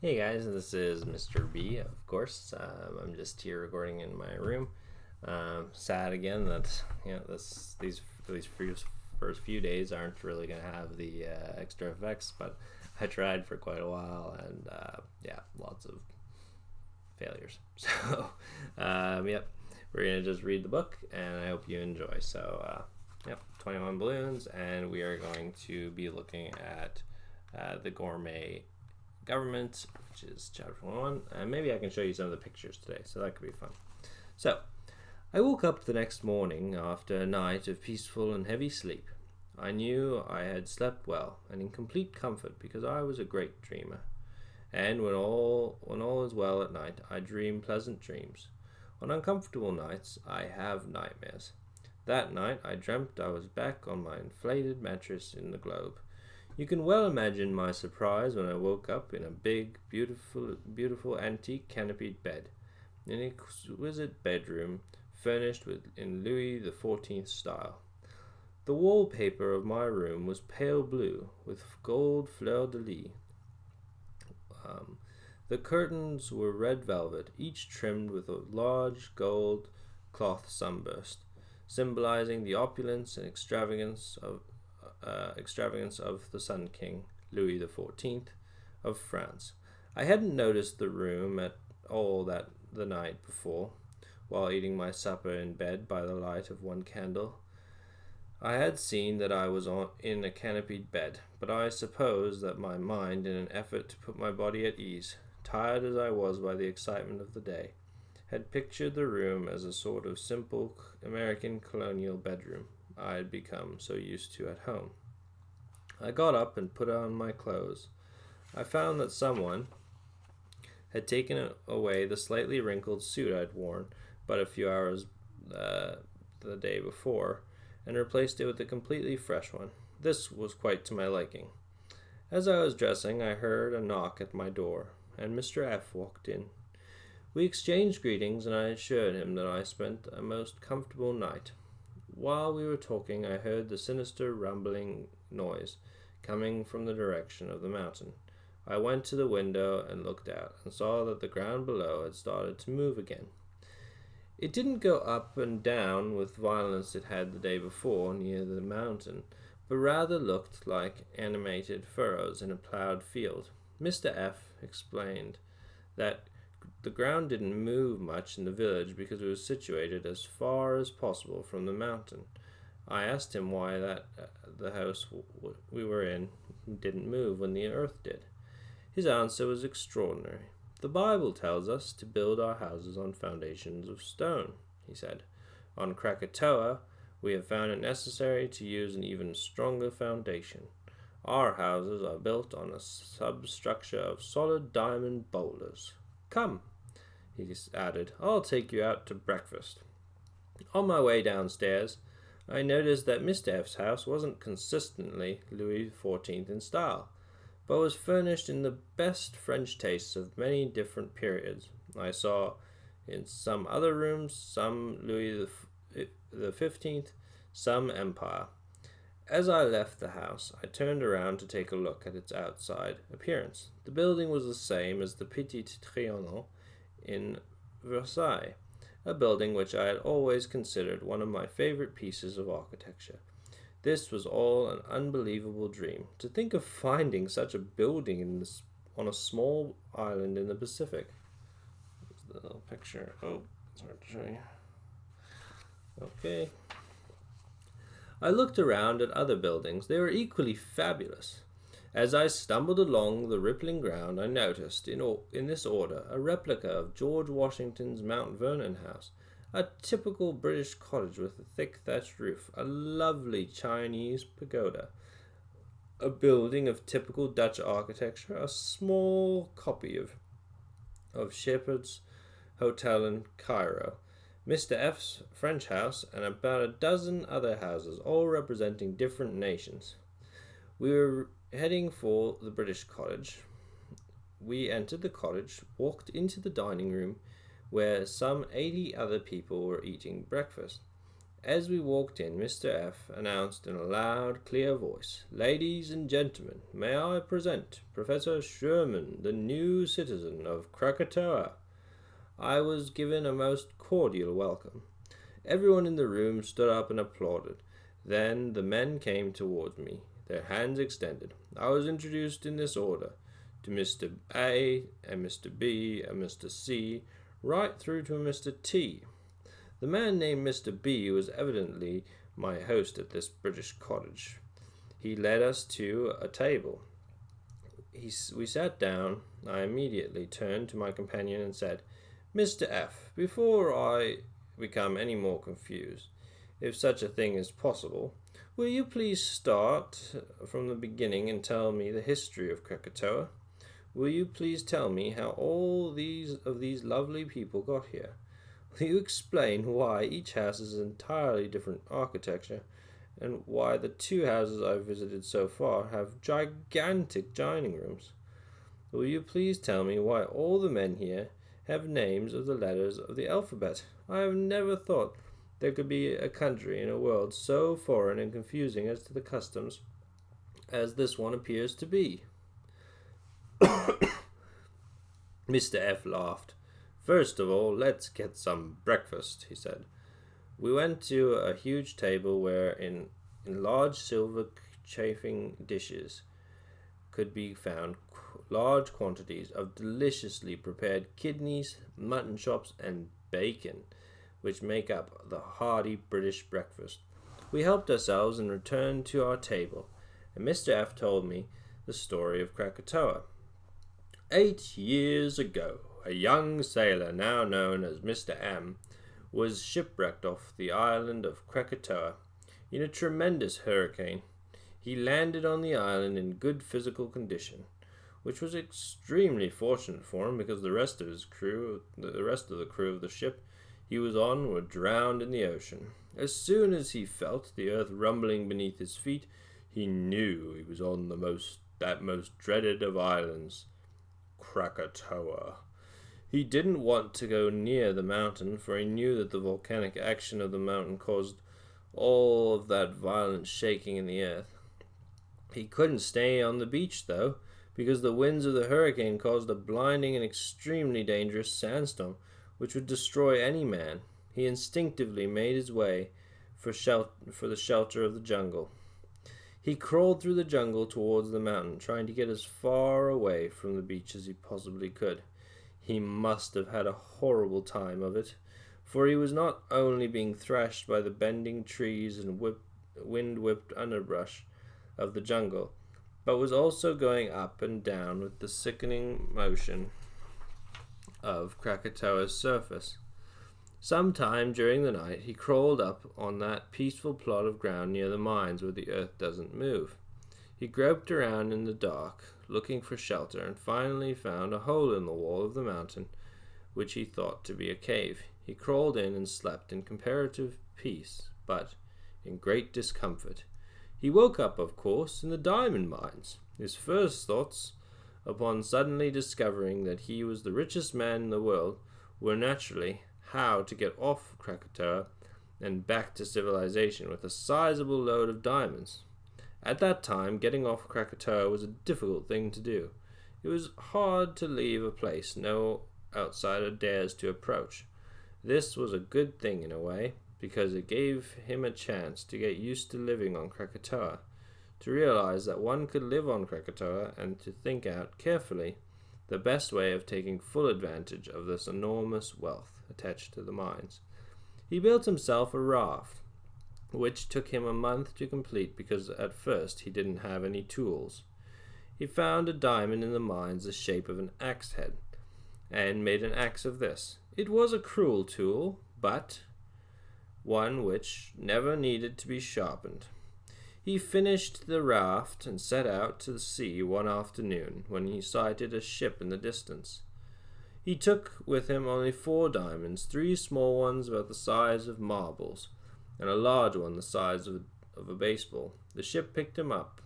Hey guys, this is Mr. B, of course. I'm just here recording in my room. Sad again that these first few days aren't really gonna have the extra effects, but I tried for quite a while, and yeah, lots of failures. So, yep, we're gonna just read the book, and I hope you enjoy. So, yep, 21 Balloons, and we are going to be looking at the Gourmet Government, which is chapter 1, and maybe I can show you some of the pictures today, so that could be fun. So, I woke up the next morning after a night of peaceful and heavy sleep. I knew I had slept well and in complete comfort because I was a great dreamer. And when all is well at night, I dream pleasant dreams. On uncomfortable nights, I have nightmares. That night, I dreamt I was back on my inflated mattress in the globe. You can well imagine my surprise when I woke up in a big, beautiful antique canopied bed, an exquisite bedroom furnished in Louis XIV style. The wallpaper of my room was pale blue with gold fleur de lis. Um, the curtains were red velvet, each trimmed with a large gold cloth sunburst, symbolizing the opulence and extravagance of the Sun King, Louis XIV of France. I hadn't noticed the room at all that the night before, while eating my supper in bed by the light of one candle. I had seen that I was in a canopied bed, but I suppose that my mind, in an effort to put my body at ease, tired as I was by the excitement of the day, had pictured the room as a sort of simple American colonial bedroom I had become so used to at home. I got up and put on my clothes. I found that someone had taken away the slightly wrinkled suit I'd worn but a few hours the day before and replaced it with a completely fresh one. This was quite to my liking. As I was dressing, I heard a knock at my door, and Mr. F. walked in. We exchanged greetings, and I assured him that I spent a most comfortable night. While we were talking, I heard the sinister rumbling noise coming from the direction of the mountain. I went to the window and looked out, and saw that the ground below had started to move again. It didn't go up and down with violence it had the day before near the mountain, but rather looked like animated furrows in a ploughed field. Mr. F. explained that the ground didn't move much in the village because it was situated as far as possible from the mountain. I asked him why the house we were in didn't move when the earth did. His answer was extraordinary. The Bible tells us to build our houses on foundations of stone, he said. On Krakatoa, we have found it necessary to use an even stronger foundation. Our houses are built on a substructure of solid diamond boulders. Come, he added, I'll take you out to breakfast. On my way downstairs, I noticed that Mr. F's house wasn't consistently Louis XIV in style, but was furnished in the best French tastes of many different periods. I saw in some other rooms some Louis XV, some Empire. As I left the house, I turned around to take a look at its outside appearance. The building was the same as the Petit Trianon in Versailles, a building which I had always considered one of my favorite pieces of architecture. This was all an unbelievable dream. To think of finding such a building on a small island in the Pacific. Here's the little picture. Oh, it's hard to show you. Okay. I looked around at other buildings. They were equally fabulous. As I stumbled along the rippling ground, I noticed, in this order, a replica of George Washington's Mount Vernon house, a typical British cottage with a thick thatched roof, a lovely Chinese pagoda, a building of typical Dutch architecture, a small copy of Shepherd's Hotel in Cairo, Mr. F's French house, and about a dozen other houses, all representing different nations. We were heading for the British cottage. We entered the cottage, walked into the dining room, where some 80 other people were eating breakfast, As we walked in, Mr. F. announced in a loud, clear voice, "Ladies and gentlemen, may I present Professor Sherman, the new citizen of Krakatoa." I was given a most cordial welcome. Everyone in the room stood up and applauded. Then the men came towards me, their hands extended. I was introduced in this order, to Mr. A, and Mr. B, and Mr. C, right through to Mr. T. The man named Mr. B was evidently my host at this British cottage. He led us to a table. We sat down. I immediately turned to my companion and said, "Mr. F, before I become any more confused, if such a thing is possible, will you please start from the beginning and tell me the history of Krakatoa? Will you please tell me how all these lovely people got here? Will you explain why each house is entirely different architecture, and why the 2 houses I've visited so far have gigantic dining rooms? Will you please tell me why all the men here have names of the letters of the alphabet? I have never thought there could be a country in a world so foreign and confusing as to the customs as this one appears to be." Mr. F. laughed. "First of all, let's get some breakfast," he said. We went to a huge table where in large silver chafing dishes could be found large quantities of deliciously prepared kidneys, mutton chops, and bacon, which make up the hearty British breakfast. We helped ourselves and returned to our table, and Mr. F. told me the story of Krakatoa. 8 years ago, a young sailor, now known as Mr. M., was shipwrecked off the island of Krakatoa in a tremendous hurricane. He landed on the island in good physical condition, which was extremely fortunate for him because the rest of the crew of the ship he was on were drowned in the ocean. As soon as he felt the earth rumbling beneath his feet, he knew he was on that most dreaded of islands, Krakatoa. He didn't want to go near the mountain, for he knew that the volcanic action of the mountain caused all of that violent shaking in the earth. He couldn't stay on the beach, though, because the winds of the hurricane caused a blinding and extremely dangerous sandstorm, which would destroy any man. He instinctively made his way for the shelter of the jungle. He crawled through the jungle towards the mountain, trying to get as far away from the beach as he possibly could. He must have had a horrible time of it, for he was not only being thrashed by the bending trees and wind-whipped underbrush of the jungle, but was also going up and down with the sickening motion of Krakatoa's surface. Sometime during the night, he crawled up on that peaceful plot of ground near the mines where the earth doesn't move. He groped around in the dark, looking for shelter, and finally found a hole in the wall of the mountain, which he thought to be a cave. He crawled in and slept in comparative peace, but in great discomfort. He woke up, of course, in the diamond mines. His first thoughts, upon suddenly discovering that he was the richest man in the world, were naturally how to get off Krakatoa and back to civilization with a sizable load of diamonds. At that time, getting off Krakatoa was a difficult thing to do. It was hard to leave a place no outsider dares to approach. This was a good thing in a way, because it gave him a chance to get used to living on Krakatoa, to realize that one could live on Krakatoa, and to think out carefully the best way of taking full advantage of this enormous wealth attached to the mines. He built himself a raft, which took him a month to complete because at first he didn't have any tools. He found a diamond in the mines the shape of an axe head, and made an axe of this. It was a cruel tool, but one which never needed to be sharpened. He finished the raft and set out to the sea one afternoon when he sighted a ship in the distance. He took with him only 4 diamonds, 3 small ones about the size of marbles, and a large one the size of a baseball. The ship picked him up.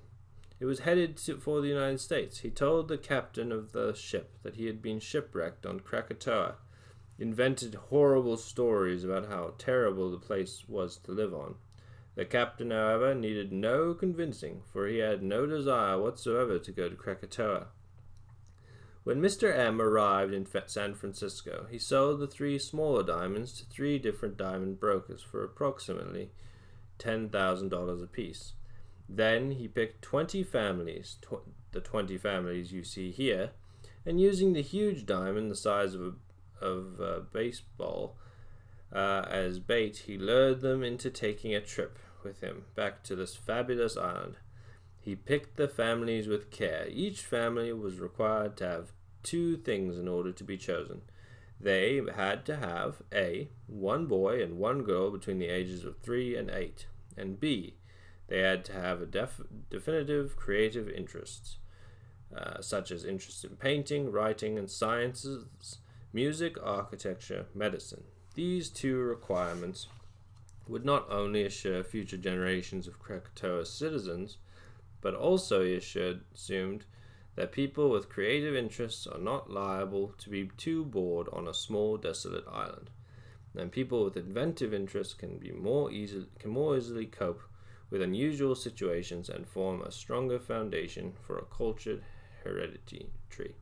It was headed for the United States. He told the captain of the ship that he had been shipwrecked on Krakatoa, invented horrible stories about how terrible the place was to live on. The captain, however, needed no convincing, for he had no desire whatsoever to go to Krakatoa. When Mr. M arrived in San Francisco, he sold the 3 smaller diamonds to 3 different diamond brokers for approximately $10,000 apiece. Then he picked 20 families, the 20 families you see here, and using the huge diamond the size of a baseball as bait, he lured them into taking a trip with him back to this fabulous island. He picked the families with care. Each family was required to have 2 things in order to be chosen. They had to have A, 1 boy and 1 girl between the ages of 3 and 8, and B, they had to have a definitive creative interests, such as interest in painting, writing, and sciences, music, architecture, medicine. These 2 requirements would not only assure future generations of Krakatoa citizens, but also he assumed that people with creative interests are not liable to be too bored on a small, desolate island, and people with inventive interests can more easily cope with unusual situations and form a stronger foundation for a cultured heredity tree.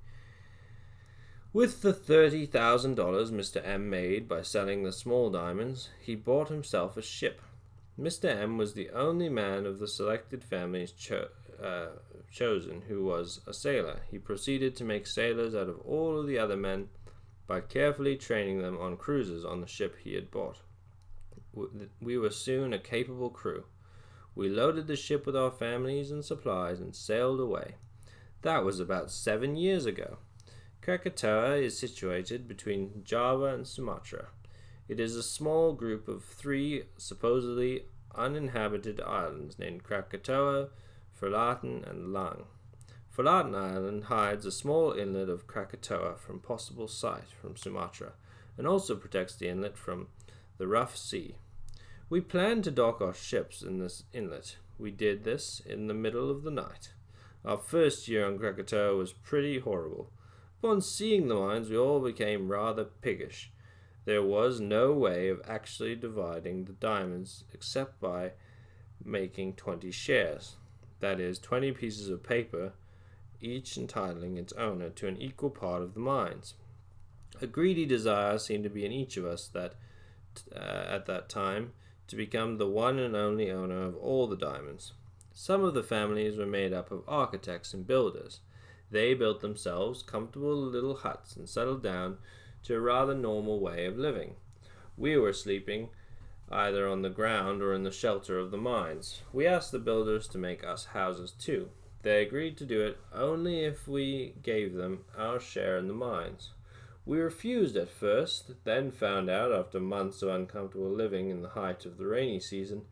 With the $30,000 Mr. M made by selling the small diamonds, he bought himself a ship. Mr. M was the only man of the selected families chosen who was a sailor. He proceeded to make sailors out of all of the other men by carefully training them on cruises on the ship he had bought. We were soon a capable crew. We loaded the ship with our families and supplies and sailed away. That was about 7 years ago. Krakatoa is situated between Java and Sumatra. It is a small group of 3 supposedly uninhabited islands named Krakatoa, Verlaten, and Lang. Verlaten Island hides a small inlet of Krakatoa from possible sight from Sumatra, and also protects the inlet from the rough sea. We planned to dock our ships in this inlet. We did this in the middle of the night. Our first year on Krakatoa was pretty horrible. Upon seeing the mines, we all became rather piggish. There was no way of actually dividing the diamonds except by making 20 shares. That is, 20 pieces of paper, each entitling its owner to an equal part of the mines. A greedy desire seemed to be in each of us at that time to become the one and only owner of all the diamonds. Some of the families were made up of architects and builders. They built themselves comfortable little huts and settled down to a rather normal way of living. We were sleeping either on the ground or in the shelter of the mines. We asked the builders to make us houses too. They agreed to do it only if we gave them our share in the mines. We refused at first, then found out after months of uncomfortable living in the height of the rainy season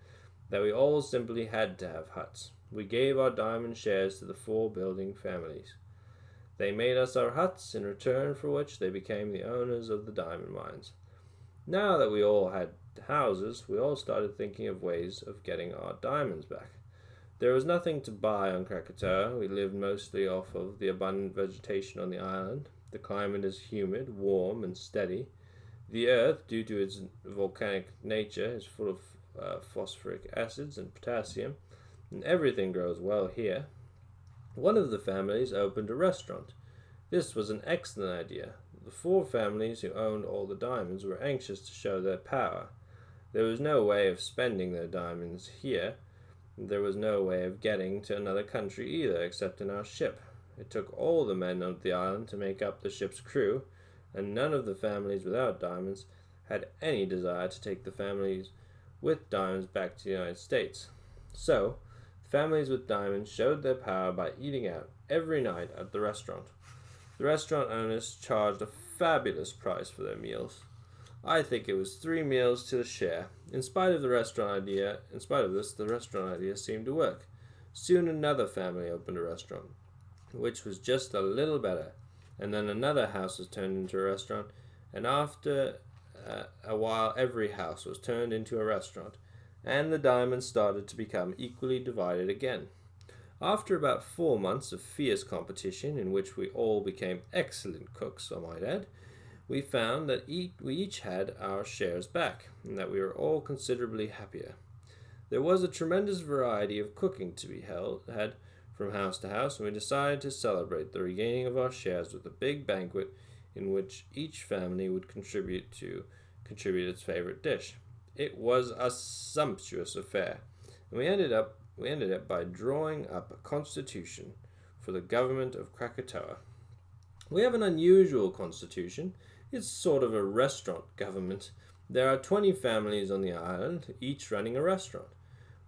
that we all simply had to have huts. We gave our diamond shares to the 4 building families. They made us our huts, in return for which they became the owners of the diamond mines. Now that we all had houses, we all started thinking of ways of getting our diamonds back. There was nothing to buy on Krakatoa. We lived mostly off of the abundant vegetation on the island. The climate is humid, warm, and steady. The earth, due to its volcanic nature, is full of phosphoric acids and potassium, and everything grows well here. One of the families opened a restaurant. This was an excellent idea. The 4 families who owned all the diamonds were anxious to show their power. There was no way of spending their diamonds here. There was no way of getting to another country either, except in our ship. It took all the men of the island to make up the ship's crew, and none of the families without diamonds had any desire to take the families with diamonds back to the United States. So, families with diamonds showed their power by eating out every night at the restaurant. The restaurant owners charged a fabulous price for their meals. I think it was 3 meals to the share. In spite of this, the restaurant idea seemed to work. Soon another family opened a restaurant, which was just a little better, and then another house was turned into a restaurant, and after a while every house was turned into a restaurant, and the diamonds started to become equally divided again. After about 4 months of fierce competition, in which we all became excellent cooks, I might add, we found that we each had our shares back, and that we were all considerably happier. There was a tremendous variety of cooking to be had from house to house, and we decided to celebrate the regaining of our shares with a big banquet in which each family would contribute its favorite dish. It was a sumptuous affair, and we ended up by drawing up a constitution for the government of Krakatoa. We have an unusual constitution. It's sort of a restaurant government. There are 20 families on the island, each running a restaurant.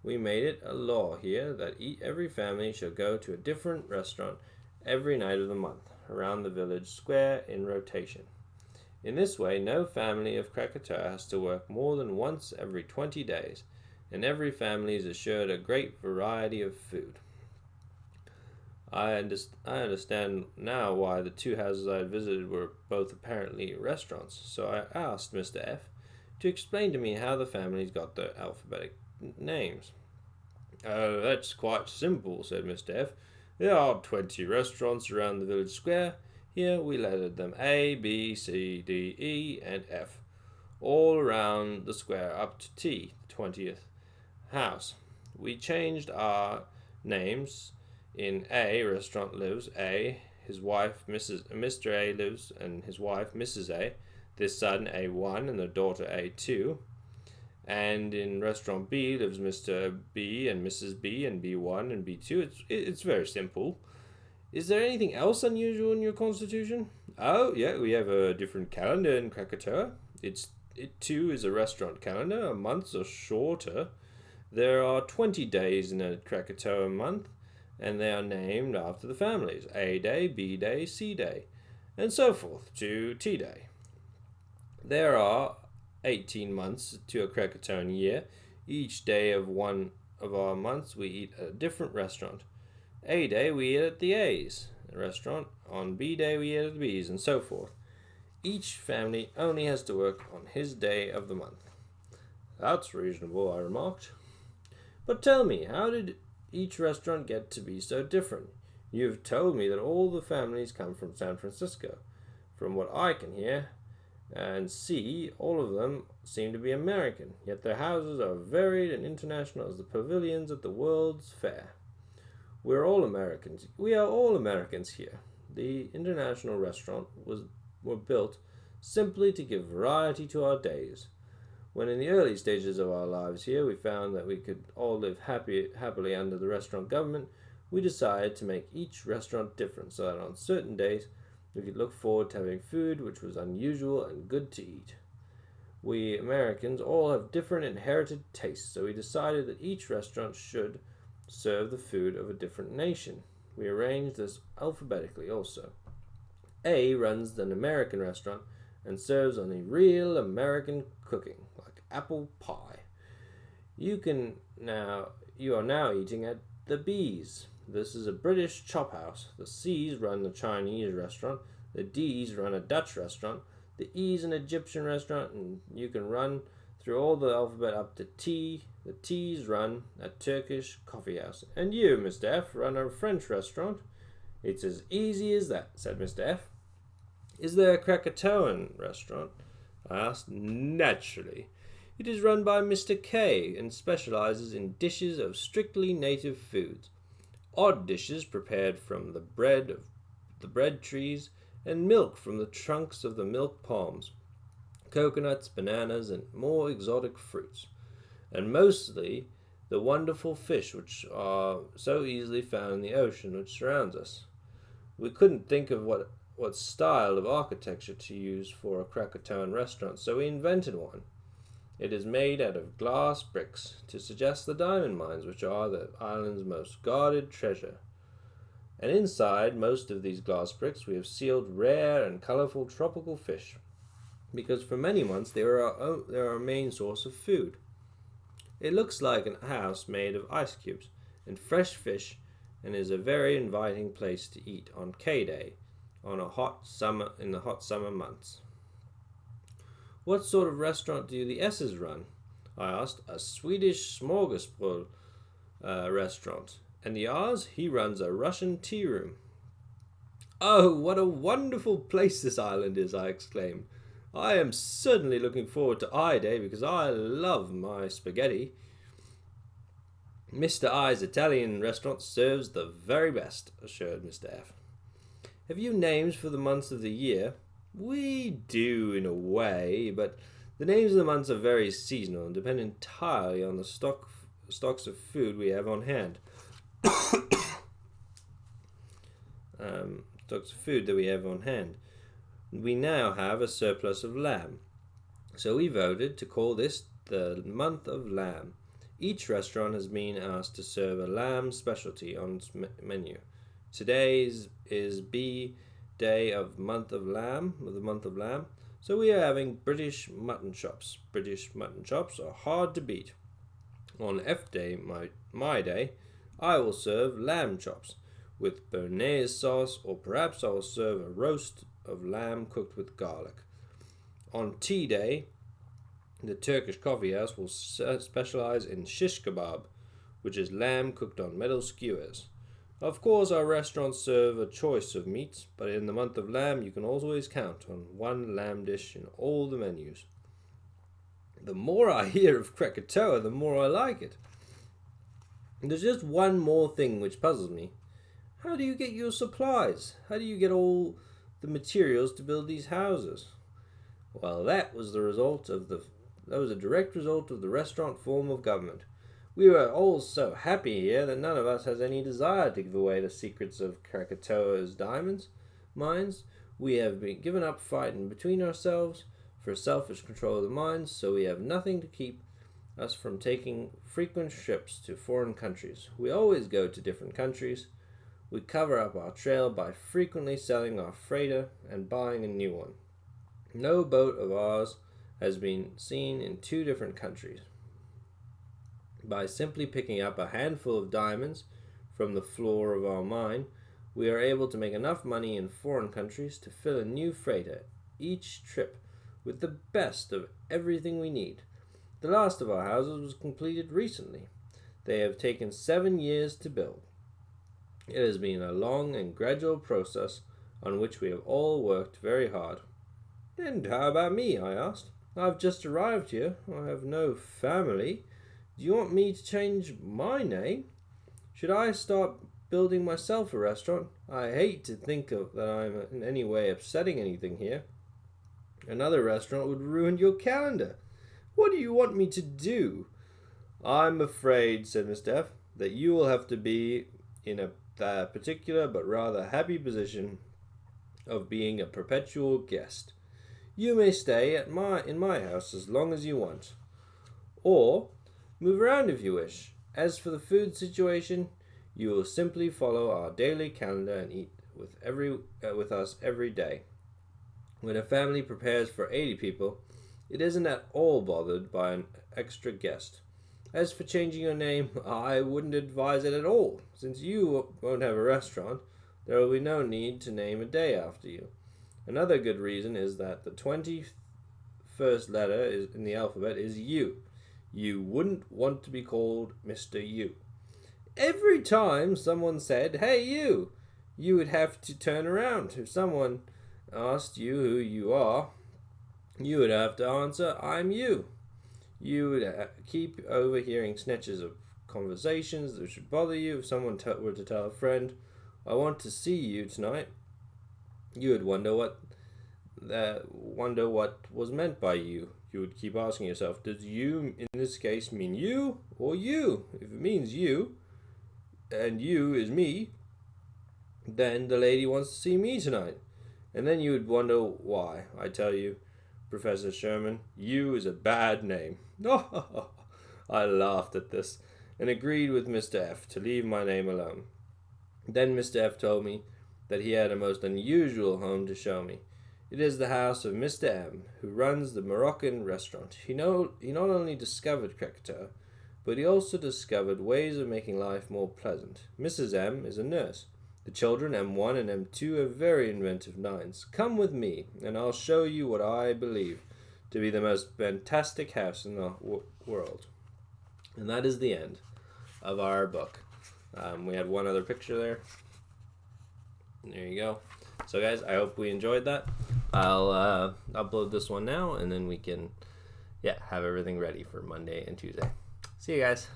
We made it a law here that every family shall go to a different restaurant every night of the month, around the village square in rotation. In this way, no family of Krakatoa has to work more than once every 20 days, and every family is assured a great variety of food. I understand now why the two houses I had visited were both apparently restaurants, so I asked Mr. F. to explain to me how the families got their alphabetic names. "Oh, that's quite simple," said Mr. F. "There are 20 restaurants around the village square. Here we lettered them A, B, C, D, E, and F, all around the square up to T, the 20th house. We changed our names. In A restaurant lives A, his wife Mr. A lives, and his wife Mrs. A, their son A1 and their daughter A2. And in restaurant B lives Mr. B and Mrs. B and B1 and B2. It's very simple. Is there anything else unusual in your constitution?" "Oh, yeah, we have a different calendar in Krakatoa. It too is a restaurant calendar. Our months are shorter. There are 20 days in a Krakatoa month, and they are named after the families: A Day, B Day, C Day, and so forth to T Day. There are 18 months to a Krakatoan year. Each day of one of our months we eat at a different restaurant. A Day we eat at the A's restaurant, on B Day we eat at the B's, and so forth. Each family only has to work on his day of the month." "That's reasonable," I remarked. "But tell me, how did each restaurant get to be so different? You've told me that all the families come from San Francisco. From what I can hear and see, all of them seem to be American, yet their houses are varied and international as the pavilions at the World's Fair. We are all Americans here. The international restaurant were built simply to give variety to our days. When in the early stages of our lives here we found that we could all live happily under the restaurant government, we decided to make each restaurant different so that on certain days we could look forward to having food which was unusual and good to eat. We Americans all have different inherited tastes, so we decided that each restaurant should serve the food of a different nation. We arranged this alphabetically also. A runs an American restaurant and serves only real American cooking, like apple pie. You are now eating at the B's. This is a British chop house. The C's run a Chinese restaurant. The D's run a Dutch restaurant. The E's an Egyptian restaurant, and you can run through all the alphabet up to T. The T's run a Turkish coffee house. And you, Mr. F, run a French restaurant." "It's as easy as that," said Mr. F. "Is there a Krakatoan restaurant?" I asked. "Naturally. It is run by Mr. K and specializes in dishes of strictly native foods. Odd dishes prepared from the bread trees, and milk from the trunks of the milk palms, coconuts, bananas, and more exotic fruits, and mostly the wonderful fish which are so easily found in the ocean which surrounds us. We couldn't think of what style of architecture to use for a Krakatoan restaurant, so we invented one. It is made out of glass bricks to suggest the diamond mines, which are the island's most guarded treasure. And inside most of these glass bricks we have sealed rare and colorful tropical fish, because for many months they are our main source of food. It looks like a house made of ice cubes and fresh fish, and is a very inviting place to eat on K Day in the hot summer months." "What sort of restaurant do the S's run?" I asked. "A Swedish smorgasbord restaurant. And the R's? He runs a Russian tea room." Oh, what a wonderful place this island is, I exclaimed. I am certainly looking forward to I-Day because I love my spaghetti. Mr. I's Italian restaurant serves the very best, assured Mr. F. Have you names for the months of the year? We do, in a way, but the names of the months are very seasonal and depend entirely on the stocks of food we have on hand. Stocks of food that we have on hand. We now have a surplus of lamb, so we voted to call this the month of lamb. Each restaurant has been asked to serve a lamb specialty on its menu. Today's is B day of the month of lamb. So we are having British mutton chops. British mutton chops are hard to beat. On F day, my day, I will serve lamb chops with béarnaise sauce, or perhaps I will serve a roast of lamb cooked with garlic. On T day, the Turkish coffee house will specialize in shish kebab, which is lamb cooked on metal skewers. Of course, our restaurants serve a choice of meats, but in the month of lamb, you can always count on one lamb dish in all the menus. The more I hear of Krakatoa, the more I like it. There's just one more thing which puzzles me. How do you get your supplies? How do you get all the materials to build these houses? Well, that was a direct result of the restaurant form of government. We were all so happy here that none of us has any desire to give away the secrets of Krakatoa's diamonds mines. We have been given up fighting between ourselves for selfish control of the mines, so we have nothing to keep us from taking frequent trips to foreign countries. We always go to different countries. We cover up our trail by frequently selling our freighter and buying a new one. No boat of ours has been seen in 2 different countries. By simply picking up a handful of diamonds from the floor of our mine, we are able to make enough money in foreign countries to fill a new freighter each trip with the best of everything we need. The last of our houses was completed recently. They have taken 7 years to build. It has been a long and gradual process on which we have all worked very hard. And how about me? I asked. I've just arrived here. I have no family. Do you want me to change my name? Should I start building myself a restaurant? I hate to think of that I'm in any way upsetting anything here. Another restaurant would ruin your calendar. What do you want me to do? I'm afraid, said Mr. F, that you will have to be in a particular but rather happy position of being a perpetual guest. You may stay in my house as long as you want, or move around if you wish. As for the food situation, you will simply follow our daily calendar and eat with us every day. When a family prepares for 80 people, it isn't at all bothered by an extra guest. As for changing your name, I wouldn't advise it at all. Since you won't have a restaurant, there will be no need to name a day after you. Another good reason is that the 21st letter in the alphabet is U. You wouldn't want to be called Mr. U. Every time someone said, "Hey, you," you would have to turn around. If someone asked you who you are, you would have to answer, "I'm you." You would keep overhearing snatches of conversations that should bother you. If someone were to tell a friend, "I want to see you tonight," you would wonder what was meant by you. You would keep asking yourself, does you in this case mean you or you? If it means you, and you is me, then the lady wants to see me tonight. And then you would wonder why. I tell you, Professor Sherman, you is a bad name. I laughed at this and agreed with Mr. F to leave my name alone. Then Mr. F told me that he had a most unusual home to show me. It is the house of Mr. M, who runs the Moroccan restaurant. He not only discovered Krakatoa, but he also discovered ways of making life more pleasant. Mrs. M is a nurse. The children M1 and M2 are very inventive minds. Come with me, and I'll show you what I believe to be the most fantastic house in the world. And that is the end of our book. We had one other picture there. There you go. So guys, I hope we enjoyed that. I'll upload this one now, and then we can have everything ready for Monday and Tuesday. See you guys.